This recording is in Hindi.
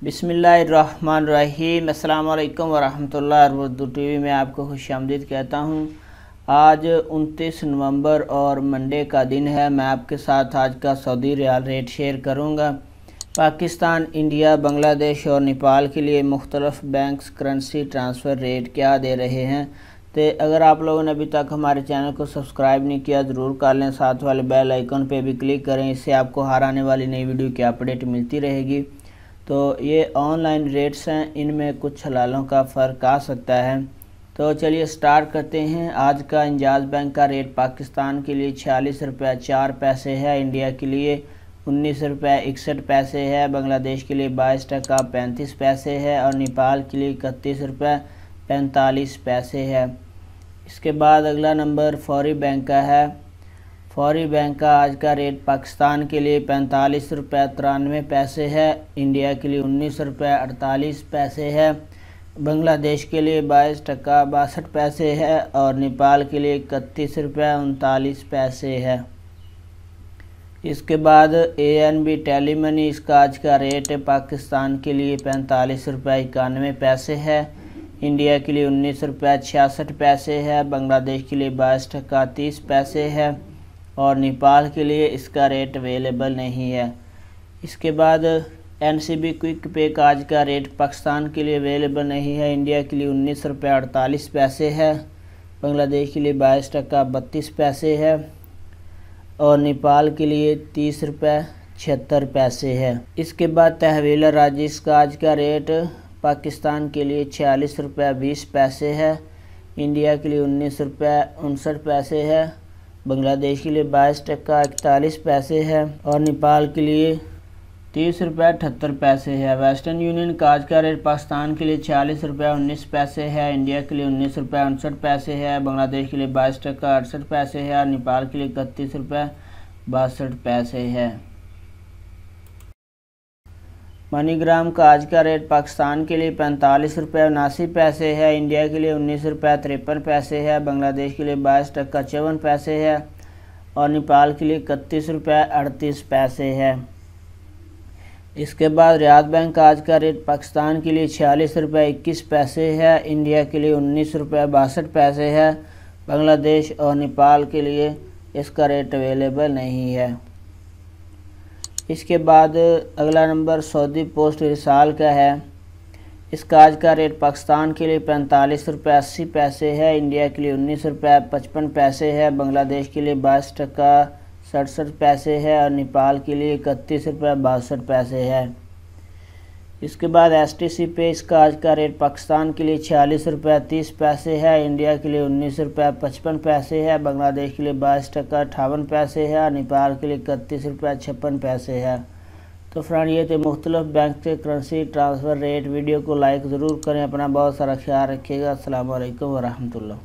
बिस्मिल्लाहिर्रहमानिर्रहीम। अस्सलाम वालेकुम वरहमतुल्लाहि उर्दू टीवी में आपको खुशामदीद कहता हूँ। आज 29 नवंबर और मंडे का दिन है। मैं आपके साथ आज का सऊदी रियाल रेट शेयर करूँगा। पाकिस्तान, इंडिया, बांग्लादेश और नेपाल के लिए मुख्तलिफ बैंक्स करेंसी ट्रांसफ़र रेट क्या दे रहे हैं। तो अगर आप लोगों ने अभी तक हमारे चैनल को सब्सक्राइब नहीं किया ज़रूर कर लें, साथ वाले बेल आइकन पे भी क्लिक करें, इससे आपको हर आने वाली नई वीडियो की अपडेट मिलती रहेगी। तो ये ऑनलाइन रेट्स हैं, इनमें कुछ हलालों का फ़र्क आ सकता है। तो चलिए स्टार्ट करते हैं। आज का इंजाज़ बैंक का रेट पाकिस्तान के लिए 46 रुपये 4 पैसे है, इंडिया के लिए 19 रुपये 61 पैसे है, बांग्लादेश के लिए 22 टका 35 पैसे है और नेपाल के लिए 31 रुपये 45 पैसे है। इसके बाद अगला नंबर फौरी बैंक का है। फौरी बैंक का आज का रेट पाकिस्तान के लिए 45 रुपये 93 पैसे है, इंडिया के लिए 19 रुपये 48 पैसे है, बांग्लादेश के लिए 22 टका 62 पैसे है और नेपाल के लिए 31 रुपये 39 पैसे है। इसके बाद ANB टेली मनी, इसका आज का रेट पाकिस्तान के लिए 45 रुपये 91 पैसे है, इंडिया के लिए 19 रुपये 66 पैसे है, बांग्लादेश के लिए 22 टका 30 पैसे है और नेपाल के लिए इसका रेट अवेलेबल नहीं है। इसके बाद NCB क्विक पे का आज का रेट पाकिस्तान के लिए अवेलेबल नहीं है, इंडिया के लिए 19 रुपये 48 पैसे है, बांग्लादेश के लिए 22 टका 32 पैसे है और नेपाल के लिए 30 रुपये 76 पैसे है। इसके बाद तहवील राजी, इसका आज का रेट पाकिस्तान के लिए 46 रुपये 20 पैसे है, इंडिया के लिए 19 रुपये 59 पैसे है, बांग्लादेश के लिए 22 टका 41 पैसे है और नेपाल के लिए 30 रुपये 78 पैसे है। वेस्टर्न यूनियन का आज का रेट पाकिस्तान के लिए 46 रुपये 19 पैसे है, इंडिया के लिए 19 रुपये 59 पैसे है, बांग्लादेश के लिए 22 टका 68 पैसे है और नेपाल के लिए 31 रुपये 62 पैसे है। मनीग्राम का आज का रेट पाकिस्तान के लिए 45 रुपये 79 पैसे है, इंडिया के लिए 19 रुपये 53 पैसे है, बांग्लादेश के लिए 22 टका 54 पैसे है और नेपाल के लिए 31 रुपये 38 पैसे है। इसके बाद रियाद बैंक का आज का रेट पाकिस्तान के लिए 46 रुपये 21 पैसे है, इंडिया के लिए 19 रुपये 62 पैसे है, बांग्लादेश और नेपाल के लिए इसका रेट अवेलेबल नहीं है। इसके बाद अगला नंबर सऊदी पोस्ट रिसाल का है। इसका आज का रेट पाकिस्तान के लिए 45 रुपये 80 पैसे है, इंडिया के लिए 19 रुपये 55 पैसे है, बांग्लादेश के लिए 22 टका 67 पैसे है और नेपाल के लिए 31 रुपये 62 पैसे है। इसके बाद STC पे इसका आज का रेट पाकिस्तान के लिए 46 रुपये 30 पैसे है, इंडिया के लिए 19 रुपये 55 पैसे है, बांग्लादेश के लिए 22 टका 58 पैसे है और नेपाल के लिए 31 रुपये 56 पैसे है। तो फ्रेंड, ये थे मुख्तलिफ बैंक के करेंसी ट्रांसफ़र रेट। वीडियो को लाइक ज़रूर करें। अपना बहुत सारा ख्याल रखिएगा। अस्सलाम वालेकुम वरहमतुल्लाह।